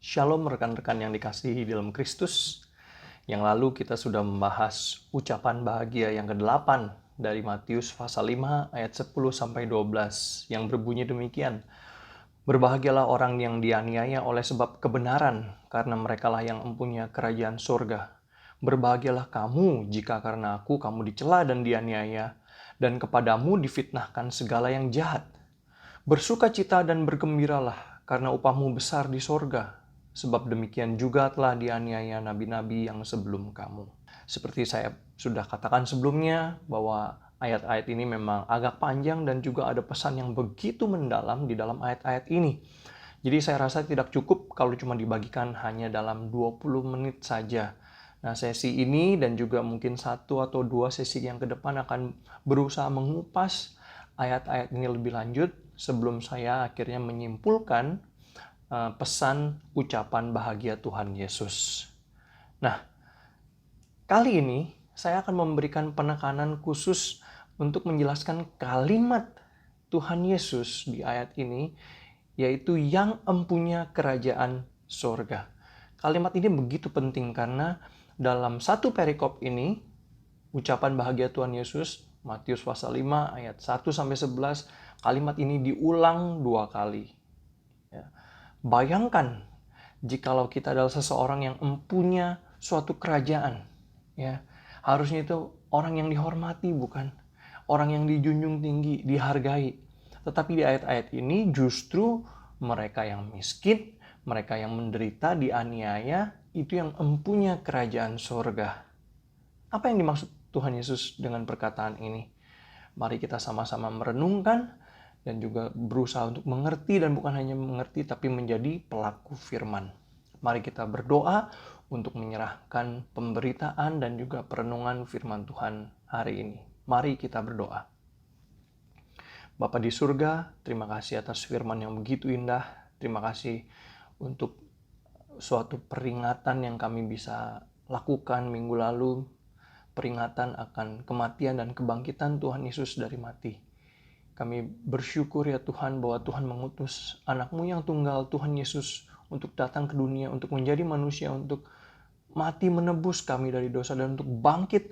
Shalom rekan-rekan yang dikasihi dalam Kristus. Yang lalu kita sudah membahas ucapan bahagia yang ke-8 dari Matius pasal 5 ayat 10 sampai 12 yang berbunyi demikian. Berbahagialah orang yang dianiaya oleh sebab kebenaran, karena merekalah yang mempunyai kerajaan surga. Berbahagialah kamu jika karena aku kamu dicela dan dianiaya, dan kepadamu difitnahkan segala yang jahat. Bersukacita dan bergembiralah, karena upahmu besar di sorga. Sebab demikian juga telah dianiaya nabi-nabi yang sebelum kamu. Seperti saya sudah katakan sebelumnya, bahwa ayat-ayat ini memang agak panjang dan juga ada pesan yang begitu mendalam di dalam ayat-ayat ini. Jadi saya rasa tidak cukup kalau cuma dibagikan hanya dalam 20 menit saja. Nah, sesi ini dan juga mungkin 1 atau 2 sesi yang ke depan akan berusaha mengupas ayat-ayat ini lebih lanjut sebelum saya akhirnya menyimpulkan pesan ucapan bahagia Tuhan Yesus. Nah, kali ini saya akan memberikan penekanan khusus untuk menjelaskan kalimat Tuhan Yesus di ayat ini, yaitu yang empunya kerajaan sorga. Kalimat ini begitu penting karena dalam satu perikop ini, ucapan bahagia Tuhan Yesus, Matius pasal 5 ayat 1-11, kalimat ini diulang 2 kali. Ya. Bayangkan jikalau kita adalah seseorang yang mempunyai suatu kerajaan, ya, harusnya itu orang yang dihormati, bukan orang yang dijunjung tinggi, dihargai. Tetapi di ayat-ayat ini justru mereka yang miskin, mereka yang menderita, dianiaya, itu yang mempunyai kerajaan surga. Apa yang dimaksud Tuhan Yesus dengan perkataan ini? Mari kita sama-sama merenungkan dan juga berusaha untuk mengerti, dan bukan hanya mengerti tapi menjadi pelaku firman. Mari kita berdoa untuk menyerahkan pemberitaan dan juga perenungan firman Tuhan hari ini. Mari kita berdoa. Bapa di surga, terima kasih atas firman yang begitu indah. Terima kasih untuk suatu peringatan yang kami bisa lakukan minggu lalu. Peringatan akan kematian dan kebangkitan Tuhan Yesus dari mati. Kami bersyukur ya Tuhan bahwa Tuhan mengutus anak-Mu yang tunggal, Tuhan Yesus, untuk datang ke dunia, untuk menjadi manusia, untuk mati menebus kami dari dosa, dan untuk bangkit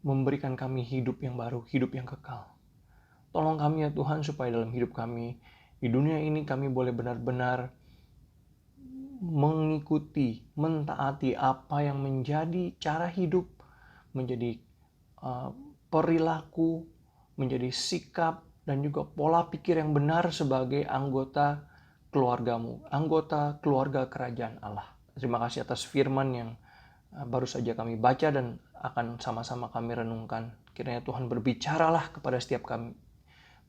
memberikan kami hidup yang baru, hidup yang kekal. Tolong kami ya Tuhan supaya dalam hidup kami di dunia ini kami boleh benar-benar mengikuti, mentaati apa yang menjadi cara hidup, menjadi perilaku, menjadi sikap, dan juga pola pikir yang benar sebagai anggota keluarga-Mu, anggota keluarga kerajaan Allah. Terima kasih atas firman yang baru saja kami baca dan akan sama-sama kami renungkan. Kiranya Tuhan berbicaralah kepada setiap kami.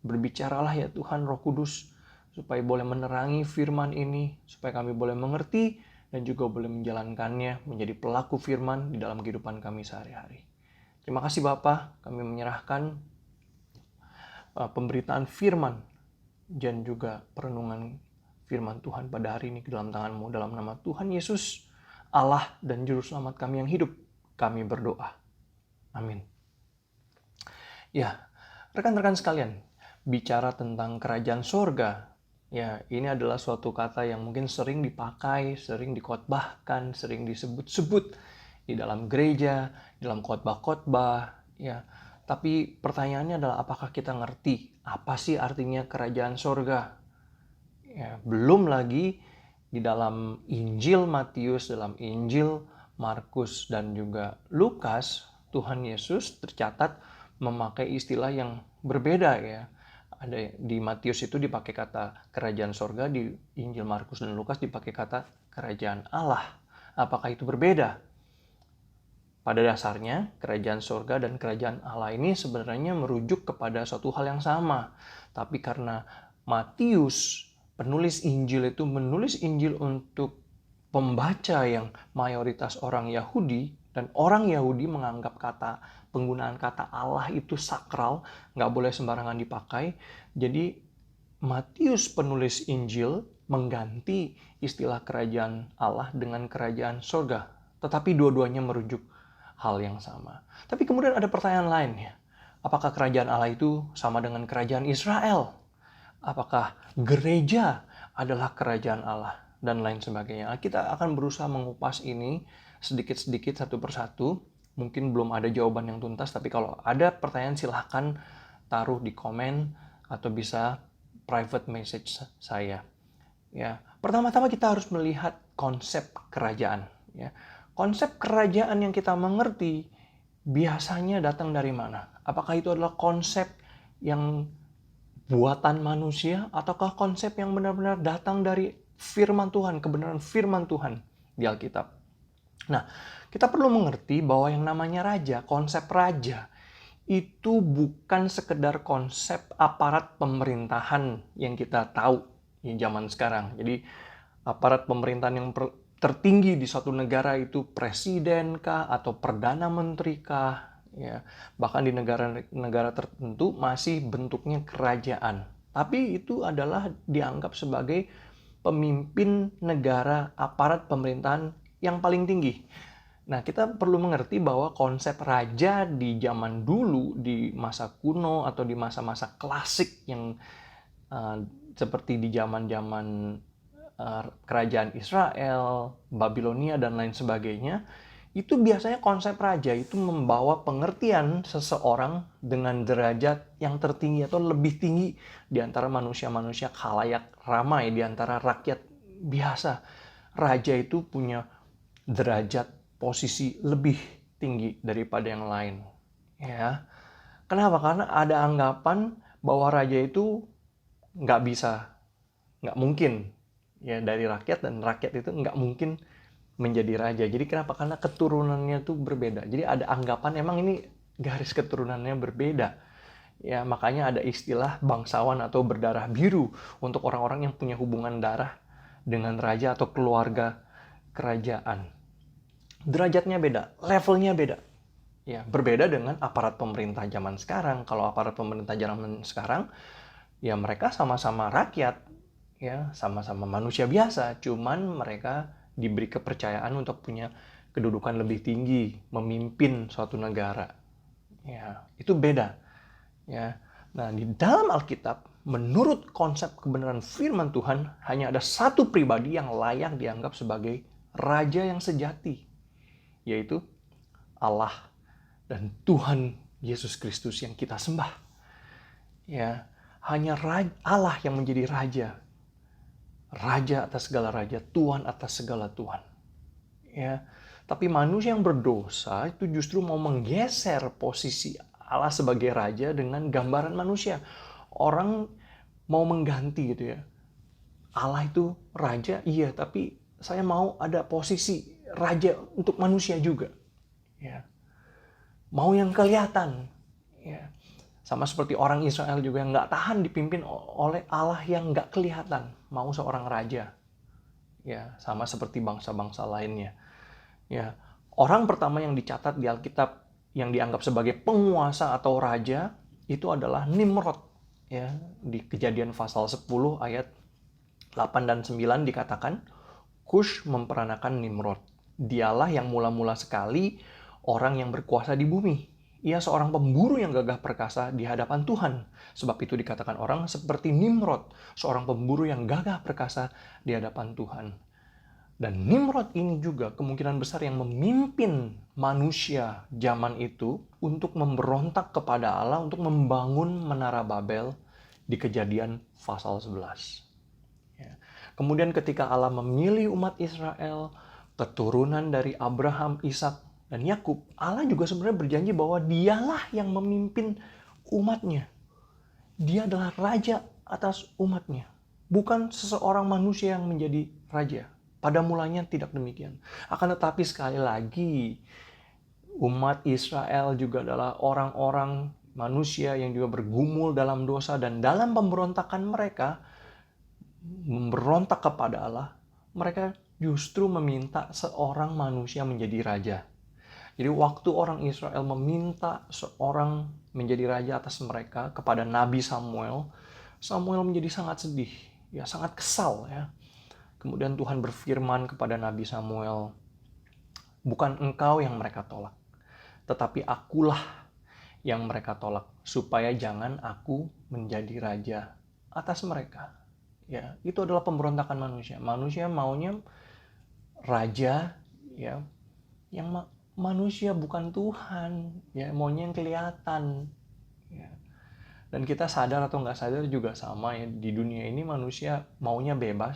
Berbicaralah ya Tuhan Roh Kudus, supaya boleh menerangi firman ini, supaya kami boleh mengerti dan juga boleh menjalankannya menjadi pelaku firman di dalam kehidupan kami sehari-hari. Terima kasih Bapa, kami menyerahkan pemberitaan firman dan juga perenungan firman Tuhan pada hari ini ke dalam tangan-Mu. Dalam nama Tuhan Yesus, Allah dan Juru Selamat kami yang hidup, kami berdoa. Amin. Ya, rekan-rekan sekalian, bicara tentang kerajaan sorga, ya ini adalah suatu kata yang mungkin sering dipakai, sering dikhotbahkan, sering disebut-sebut di dalam gereja, dalam khotbah-khotbah, ya. Tapi pertanyaannya adalah apakah kita ngerti apa sih artinya kerajaan sorga? Ya, belum lagi di dalam Injil Matius, dalam Injil Markus, dan juga Lukas, Tuhan Yesus tercatat memakai istilah yang berbeda ya. Ada di Matius itu dipakai kata kerajaan sorga, di Injil Markus dan Lukas dipakai kata kerajaan Allah. Apakah itu berbeda? Pada dasarnya, kerajaan sorga dan kerajaan Allah ini sebenarnya merujuk kepada suatu hal yang sama. Tapi karena Matius, penulis Injil itu menulis Injil untuk pembaca yang mayoritas orang Yahudi, dan orang Yahudi menganggap penggunaan kata Allah itu sakral, nggak boleh sembarangan dipakai. Jadi Matius penulis Injil mengganti istilah kerajaan Allah dengan kerajaan sorga. Tetapi dua-duanya merujuk hal yang sama. Tapi kemudian ada pertanyaan lain ya. Apakah kerajaan Allah itu sama dengan kerajaan Israel? Apakah gereja adalah kerajaan Allah? dan lain sebagainya. Kita akan berusaha mengupas ini sedikit-sedikit satu persatu. Mungkin belum ada jawaban yang tuntas, tapi kalau ada pertanyaan silahkan taruh di komen atau bisa private message saya. Ya, pertama-tama kita harus melihat konsep kerajaan. Ya, konsep kerajaan yang kita mengerti biasanya datang dari mana? Apakah itu adalah konsep yang buatan manusia, ataukah konsep yang benar-benar datang dari firman Tuhan, kebenaran firman Tuhan di Alkitab? Nah, kita perlu mengerti bahwa yang namanya raja, konsep raja, itu bukan sekedar konsep aparat pemerintahan yang kita tahu di zaman sekarang. Jadi, aparat pemerintahan yang tertinggi di suatu negara itu presiden kah atau perdana menteri kah, ya. Bahkan di negara-negara tertentu masih bentuknya kerajaan. Tapi itu adalah dianggap sebagai pemimpin negara, aparat pemerintahan yang paling tinggi. Nah, kita perlu mengerti bahwa konsep raja di zaman dulu, di masa kuno atau di masa-masa klasik yang seperti di zaman-zaman kerajaan Israel, Babilonia, dan lain sebagainya, itu biasanya konsep raja itu membawa pengertian seseorang dengan derajat yang tertinggi atau lebih tinggi di antara manusia-manusia khalayak ramai, di antara rakyat biasa. Raja itu punya derajat posisi lebih tinggi daripada yang lain. Ya, kenapa? Karena ada anggapan bahwa raja itu nggak mungkin ya dari rakyat, dan rakyat itu nggak mungkin menjadi raja. Jadi kenapa? Karena keturunannya tuh berbeda. Jadi ada anggapan emang ini garis keturunannya berbeda. Ya, makanya ada istilah bangsawan atau berdarah biru untuk orang-orang yang punya hubungan darah dengan raja atau keluarga kerajaan. Derajatnya beda, levelnya beda. Ya, berbeda dengan aparat pemerintah zaman sekarang. Kalau aparat pemerintah zaman sekarang, ya mereka sama-sama rakyat, ya sama-sama manusia biasa, cuman mereka diberi kepercayaan untuk punya kedudukan lebih tinggi, memimpin suatu negara. Ya, itu beda. Ya. Nah, di dalam Alkitab, menurut konsep kebenaran firman Tuhan, hanya ada satu pribadi yang layak dianggap sebagai raja yang sejati, yaitu Allah dan Tuhan Yesus Kristus yang kita sembah. Ya, hanya Allah yang menjadi raja. Raja atas segala raja, Tuhan atas segala Tuhan. Ya, tapi manusia yang berdosa itu justru mau menggeser posisi Allah sebagai raja dengan gambaran manusia. Orang mau mengganti gitu ya. Allah itu raja, iya, tapi saya mau ada posisi raja untuk manusia juga. Ya. Mau yang kelihatan. Ya. Sama seperti orang Israel juga yang nggak tahan dipimpin oleh Allah yang nggak kelihatan. Mau seorang raja. Ya, sama seperti bangsa-bangsa lainnya. Ya, orang pertama yang dicatat di Alkitab yang dianggap sebagai penguasa atau raja itu adalah Nimrod. Ya, di Kejadian pasal 10 ayat 8 dan 9 dikatakan, Kush memperanakan Nimrod. Dialah yang mula-mula sekali orang yang berkuasa di bumi. Ia seorang pemburu yang gagah perkasa di hadapan Tuhan. Sebab itu dikatakan orang seperti Nimrod, seorang pemburu yang gagah perkasa di hadapan Tuhan. Dan Nimrod ini juga kemungkinan besar yang memimpin manusia zaman itu untuk memberontak kepada Allah, untuk membangun menara Babel di Kejadian pasal 11. Ya. Kemudian ketika Allah memilih umat Israel, keturunan dari Abraham, Ishak, dan Yakub, Allah juga sebenarnya berjanji bahwa dialah yang memimpin umatnya. Dia adalah raja atas umatnya. Bukan seseorang manusia yang menjadi raja. Pada mulanya tidak demikian. Akan tetapi sekali lagi, umat Israel juga adalah orang-orang manusia yang juga bergumul dalam dosa, dan dalam pemberontakan mereka, memberontak kepada Allah, mereka justru meminta seorang manusia menjadi raja. Jadi waktu orang Israel meminta seorang menjadi raja atas mereka kepada Nabi Samuel, Samuel menjadi sangat sedih, ya sangat kesal ya. Kemudian Tuhan berfirman kepada Nabi Samuel, bukan engkau yang mereka tolak, tetapi akulah yang mereka tolak, supaya jangan aku menjadi raja atas mereka. Ya, itu adalah pemberontakan manusia. Manusia maunya raja, ya, yang manusia bukan Tuhan, ya, maunya yang kelihatan. Ya. Dan kita sadar atau nggak sadar juga sama ya, di dunia ini manusia maunya bebas.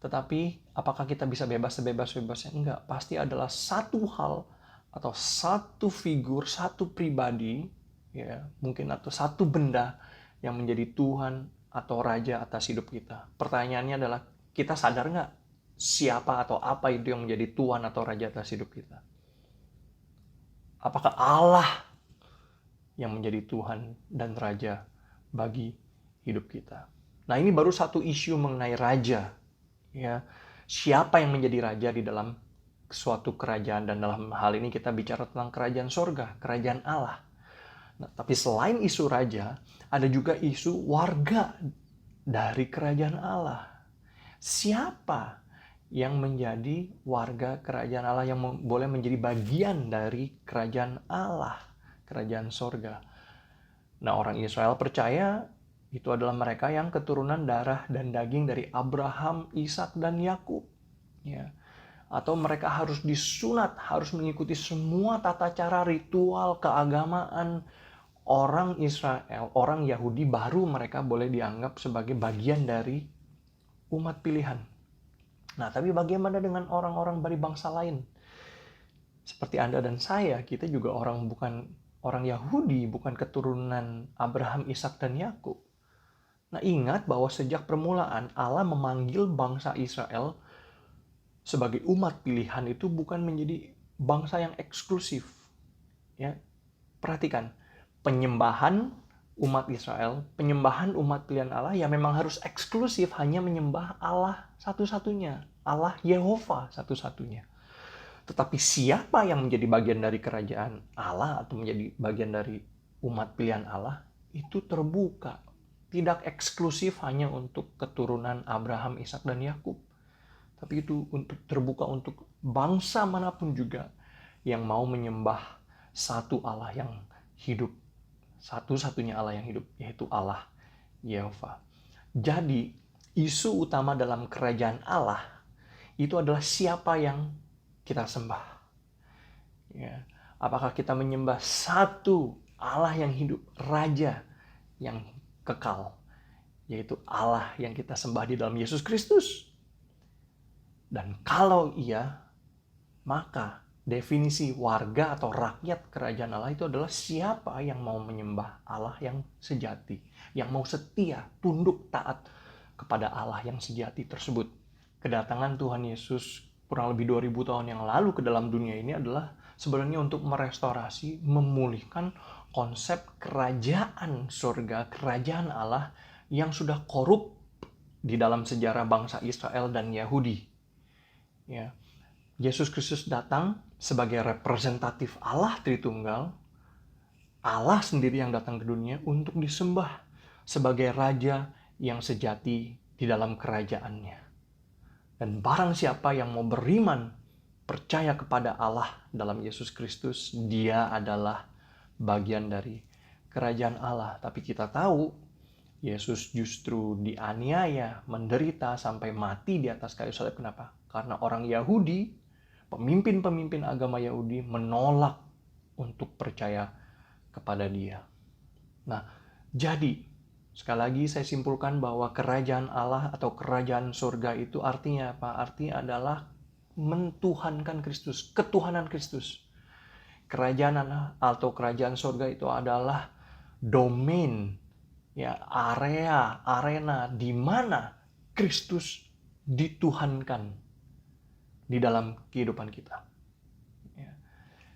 Tetapi apakah kita bisa bebas sebebas-bebasnya? Enggak. Pasti adalah satu hal atau satu figur, satu pribadi, ya, mungkin atau satu benda yang menjadi Tuhan atau Raja atas hidup kita. Pertanyaannya adalah, kita sadar nggak siapa atau apa itu yang menjadi Tuhan atau Raja atas hidup kita? Apakah Allah yang menjadi Tuhan dan Raja bagi hidup kita? Nah, ini baru satu isu mengenai Raja. Ya, siapa yang menjadi Raja di dalam suatu kerajaan, dan dalam hal ini kita bicara tentang kerajaan sorga, kerajaan Allah. Nah, tapi selain isu Raja, ada juga isu warga dari kerajaan Allah. Siapa yang menjadi warga kerajaan Allah, yang boleh menjadi bagian dari kerajaan Allah, kerajaan sorga? Nah, orang Israel percaya itu adalah mereka yang keturunan darah dan daging dari Abraham, Ishak, dan Yakub. Ya. Atau mereka harus disunat, harus mengikuti semua tata cara ritual keagamaan orang Israel, orang Yahudi, baru mereka boleh dianggap sebagai bagian dari umat pilihan. Nah, tapi bagaimana dengan orang-orang dari bangsa lain? Seperti Anda dan saya, kita juga bukan orang Yahudi, bukan keturunan Abraham, Ishak, dan Yakub. Nah, ingat bahwa sejak permulaan Allah memanggil bangsa Israel sebagai umat pilihan itu bukan menjadi bangsa yang eksklusif. Ya, perhatikan, penyembahan umat Israel, penyembahan umat pilihan Allah ya memang harus eksklusif, hanya menyembah Allah satu-satunya, Allah Yehova satu-satunya. Tetapi siapa yang menjadi bagian dari kerajaan Allah atau menjadi bagian dari umat pilihan Allah, itu terbuka. Tidak eksklusif hanya untuk keturunan Abraham, Ishak, dan Yakub. Tapi itu terbuka untuk bangsa manapun juga yang mau menyembah satu Allah yang hidup. Satu-satunya Allah yang hidup, yaitu Allah Yehova. Jadi, isu utama dalam kerajaan Allah itu adalah siapa yang kita sembah. Ya. Apakah kita menyembah satu Allah yang hidup, Raja yang kekal, yaitu Allah yang kita sembah di dalam Yesus Kristus? Dan kalau iya, maka definisi warga atau rakyat kerajaan Allah itu adalah siapa yang mau menyembah Allah yang sejati, yang mau setia, tunduk, taat kepada Allah yang sejati tersebut. Kedatangan Tuhan Yesus kurang lebih 2000 tahun yang lalu ke dalam dunia ini adalah sebenarnya untuk merestorasi, memulihkan konsep kerajaan surga, kerajaan Allah yang sudah korup di dalam sejarah bangsa Israel dan Yahudi. Ya, Yesus Kristus datang sebagai representatif Allah Tritunggal, Allah sendiri yang datang ke dunia untuk disembah sebagai Raja yang sejati di dalam kerajaannya. Dan barang siapa yang mau beriman, percaya kepada Allah dalam Yesus Kristus, dia adalah bagian dari kerajaan Allah. Tapi kita tahu, Yesus justru dianiaya, menderita, sampai mati di atas kayu salib. Kenapa? Karena orang Yahudi, pemimpin-pemimpin agama Yahudi menolak untuk percaya kepada dia. Nah, jadi sekali lagi saya simpulkan bahwa kerajaan Allah atau kerajaan surga itu artinya apa? Artinya adalah mentuhankan Kristus, ketuhanan Kristus. Kerajaan Allah atau kerajaan surga itu adalah domain, ya, arena di mana Kristus dituhankan di dalam kehidupan kita. Ya.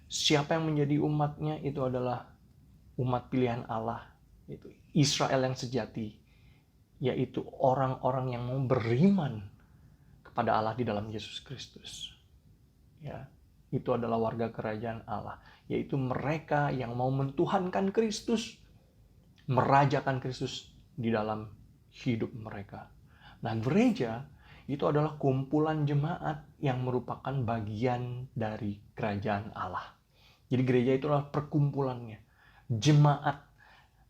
Siapa yang menjadi umatnya itu adalah umat pilihan Allah, itu Israel yang sejati, yaitu orang-orang yang mau beriman kepada Allah di dalam Yesus Kristus. Ya, itu adalah warga kerajaan Allah, yaitu mereka yang mau mentuhankan Kristus, merajakan Kristus di dalam hidup mereka. Nah, gereja itu adalah kumpulan jemaat yang merupakan bagian dari kerajaan Allah. Jadi gereja itu adalah perkumpulannya, jemaat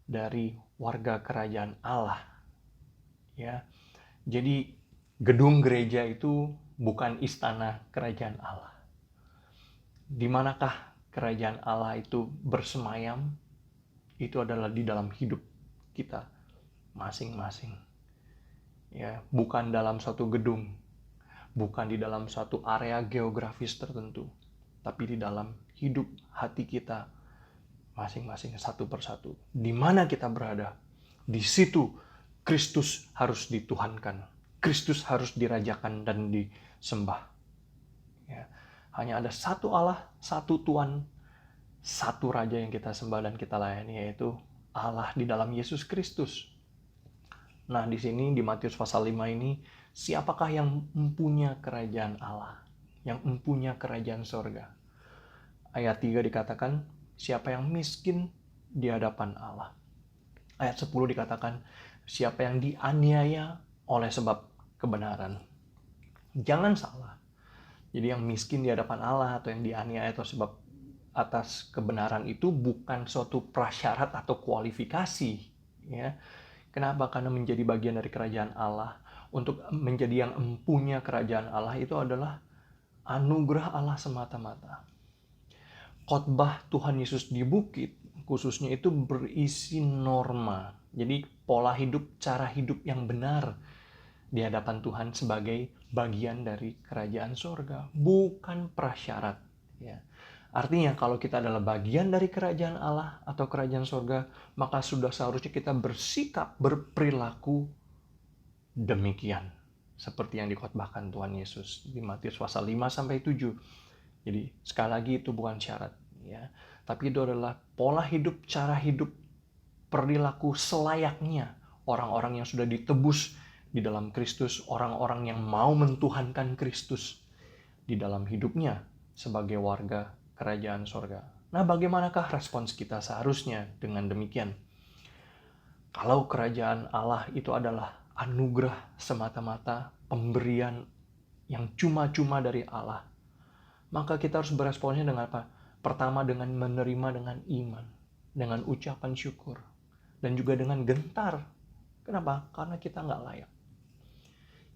dari warga kerajaan Allah. Ya, Jadi gedung gereja itu bukan istana kerajaan Allah. Di manakah kerajaan Allah itu bersemayam? Itu adalah di dalam hidup kita masing-masing. Ya, bukan dalam suatu gedung, bukan di dalam suatu area geografis tertentu, tapi di dalam hidup hati kita masing-masing satu persatu. Di mana kita berada, di situ Kristus harus dituhankan. Kristus harus dirajakan dan disembah. Ya. Hanya ada satu Allah, satu Tuhan, satu Raja yang kita sembah dan kita layani, yaitu Allah di dalam Yesus Kristus. Nah, di sini di Matius pasal 5 ini, siapakah yang mempunyai kerajaan Allah? Yang mempunyai kerajaan sorga? Ayat 3 dikatakan, siapa yang miskin di hadapan Allah. Ayat 10 dikatakan, siapa yang dianiaya oleh sebab kebenaran. Jangan salah. Jadi yang miskin di hadapan Allah atau yang dianiaya atau sebab atas kebenaran itu bukan suatu prasyarat atau kualifikasi. Ya. Kenapa? Karena menjadi bagian dari kerajaan Allah, untuk menjadi yang empunya kerajaan Allah itu adalah anugerah Allah semata-mata. Khotbah Tuhan Yesus di bukit, khususnya itu berisi norma. Jadi pola hidup, cara hidup yang benar di hadapan Tuhan sebagai bagian dari kerajaan sorga, bukan prasyarat. Ya. Artinya kalau kita adalah bagian dari kerajaan Allah atau kerajaan sorga, maka sudah seharusnya kita bersikap, berperilaku demikian. Seperti yang dikhotbahkan Tuhan Yesus di Matius pasal 5-7. Jadi sekali lagi itu bukan syarat. Ya. Tapi itu adalah pola hidup, cara hidup, perilaku selayaknya orang-orang yang sudah ditebus di dalam Kristus, orang-orang yang mau mentuhankan Kristus di dalam hidupnya sebagai warga kerajaan sorga. Nah, bagaimanakah respons kita seharusnya dengan demikian? Kalau kerajaan Allah itu adalah anugerah semata-mata, pemberian yang cuma-cuma dari Allah, maka kita harus beresponsnya dengan apa? Pertama, dengan menerima dengan iman, dengan ucapan syukur, dan juga dengan gentar. Kenapa? Karena kita nggak layak.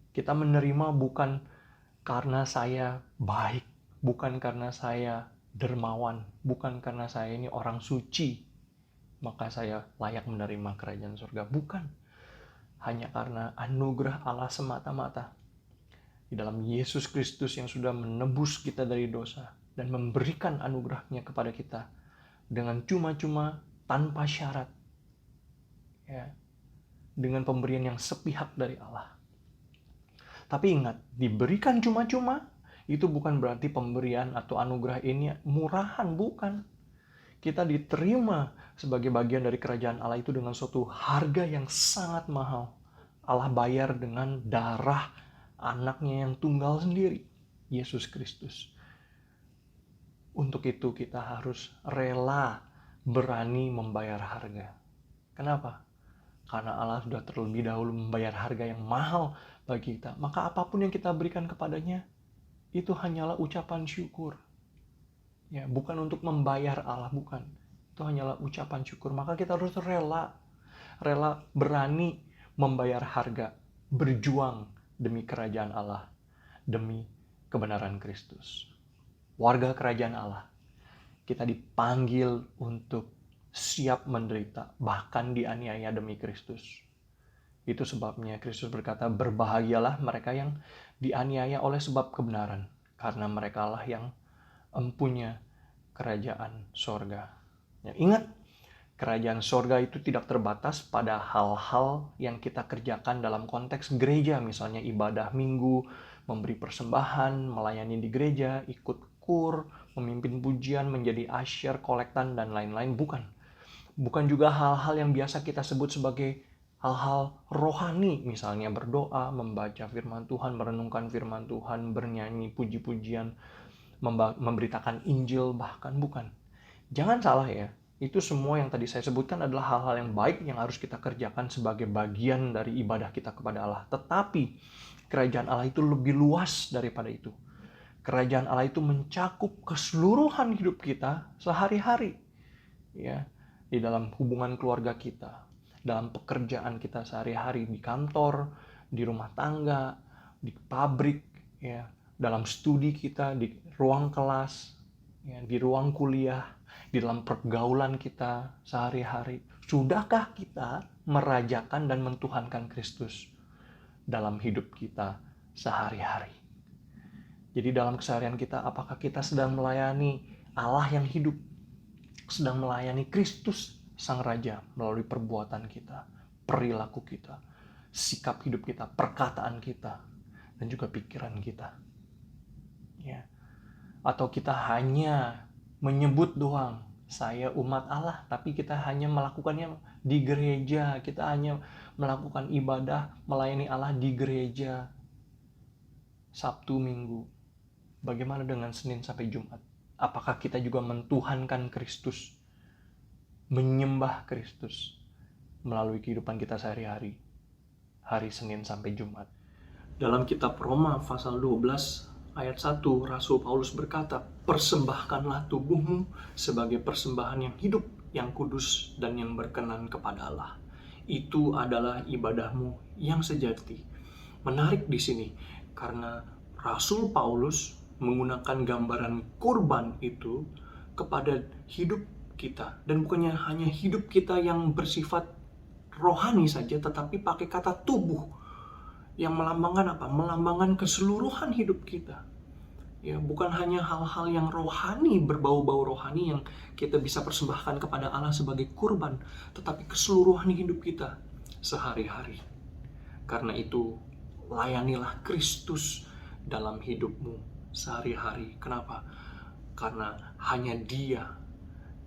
Kita menerima bukan karena saya baik, bukan karena saya dermawan, bukan karena saya ini orang suci, maka saya layak menerima kerajaan surga. Bukan. Hanya karena anugerah Allah semata-mata. Di dalam Yesus Kristus yang sudah menebus kita dari dosa dan memberikan anugerahnya kepada kita dengan cuma-cuma tanpa syarat. Ya. Dengan pemberian yang sepihak dari Allah. Tapi ingat, diberikan cuma-cuma itu bukan berarti pemberian atau anugerah ini murahan, bukan. Kita diterima sebagai bagian dari kerajaan Allah itu dengan suatu harga yang sangat mahal. Allah bayar dengan darah anaknya yang tunggal sendiri, Yesus Kristus. Untuk itu kita harus rela, berani membayar harga. Kenapa? Karena Allah sudah terlebih dahulu membayar harga yang mahal bagi kita. Maka apapun yang kita berikan kepadanya, itu hanyalah ucapan syukur. Ya, bukan untuk membayar Allah, bukan. Itu hanyalah ucapan syukur. Maka kita harus rela berani membayar harga, berjuang demi kerajaan Allah, demi kebenaran Kristus. Warga kerajaan Allah, kita dipanggil untuk siap menderita, bahkan dianiaya demi Kristus. Itu sebabnya Kristus berkata, berbahagialah mereka yang dianiaya oleh sebab kebenaran, karena merekalah yang empunya kerajaan sorga. Ya, ingat, kerajaan sorga itu tidak terbatas pada hal-hal yang kita kerjakan dalam konteks gereja, misalnya ibadah minggu, memberi persembahan, melayani di gereja, ikut kur, memimpin pujian, menjadi asyir, kolektan, dan lain-lain. Bukan juga hal-hal yang biasa kita sebut sebagai hal-hal rohani, misalnya berdoa, membaca firman Tuhan, merenungkan firman Tuhan, bernyanyi puji-pujian, memberitakan Injil, bahkan bukan. Jangan salah ya, itu semua yang tadi saya sebutkan adalah hal-hal yang baik yang harus kita kerjakan sebagai bagian dari ibadah kita kepada Allah. Tetapi kerajaan Allah itu lebih luas daripada itu. Kerajaan Allah itu mencakup keseluruhan hidup kita sehari-hari. Ya, di dalam hubungan keluarga kita, dalam pekerjaan kita sehari-hari di kantor, di rumah tangga, di pabrik, ya, dalam studi kita, di ruang kelas, ya, di ruang kuliah, di dalam pergaulan kita sehari-hari. Sudahkah kita merajakan dan mentuhankan Kristus dalam hidup kita sehari-hari? Jadi dalam keseharian kita, apakah kita sedang melayani Allah yang hidup? Sedang melayani Kristus Sang Raja melalui perbuatan kita, perilaku kita, sikap hidup kita, perkataan kita, dan juga pikiran kita. Ya. Atau kita hanya menyebut doang, saya umat Allah, tapi kita hanya melakukannya di gereja, kita hanya melakukan ibadah, melayani Allah di gereja, Sabtu, Minggu. Bagaimana dengan Senin sampai Jumat? Apakah kita juga mentuhankan Kristus, menyembah Kristus melalui kehidupan kita sehari-hari, hari Senin sampai Jumat? Dalam kitab Roma pasal 12 ayat 1, Rasul Paulus berkata, persembahkanlah tubuhmu sebagai persembahan yang hidup, yang kudus, dan yang berkenan kepada Allah. Itu adalah ibadahmu yang sejati. Menarik di sini, karena Rasul Paulus menggunakan gambaran kurban itu kepada hidup kita. Dan bukannya hanya hidup kita yang bersifat rohani saja, tetapi pakai kata tubuh. Yang melambangkan apa? Melambangkan keseluruhan hidup kita. Ya, bukan hanya hal-hal yang rohani, berbau-bau rohani yang kita bisa persembahkan kepada Allah sebagai kurban, tetapi keseluruhan hidup kita sehari-hari. Karena itu, layanilah Kristus dalam hidupmu sehari-hari. Kenapa? Karena hanya Dia,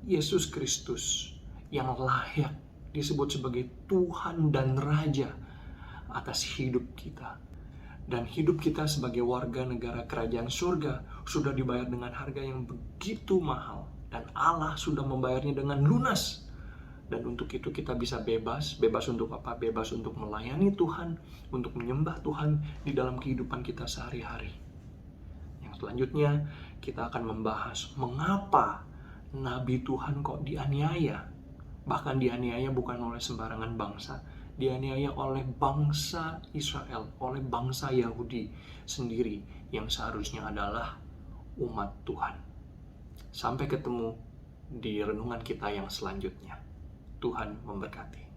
Yesus Kristus, yang layak disebut sebagai Tuhan dan Raja atas hidup kita. Dan hidup kita sebagai warga negara kerajaan surga sudah dibayar dengan harga yang begitu mahal. Dan Allah sudah membayarnya dengan lunas. Dan untuk itu kita bisa bebas. Bebas untuk apa? Bebas untuk melayani Tuhan, untuk menyembah Tuhan di dalam kehidupan kita sehari-hari. Yang selanjutnya kita akan membahas mengapa Nabi Tuhan kok dianiaya. Bahkan dianiaya bukan oleh sembarangan bangsa, dianiaya oleh bangsa Israel, oleh bangsa Yahudi sendiri yang seharusnya adalah umat Tuhan. Sampai ketemu di renungan kita yang selanjutnya. Tuhan memberkati.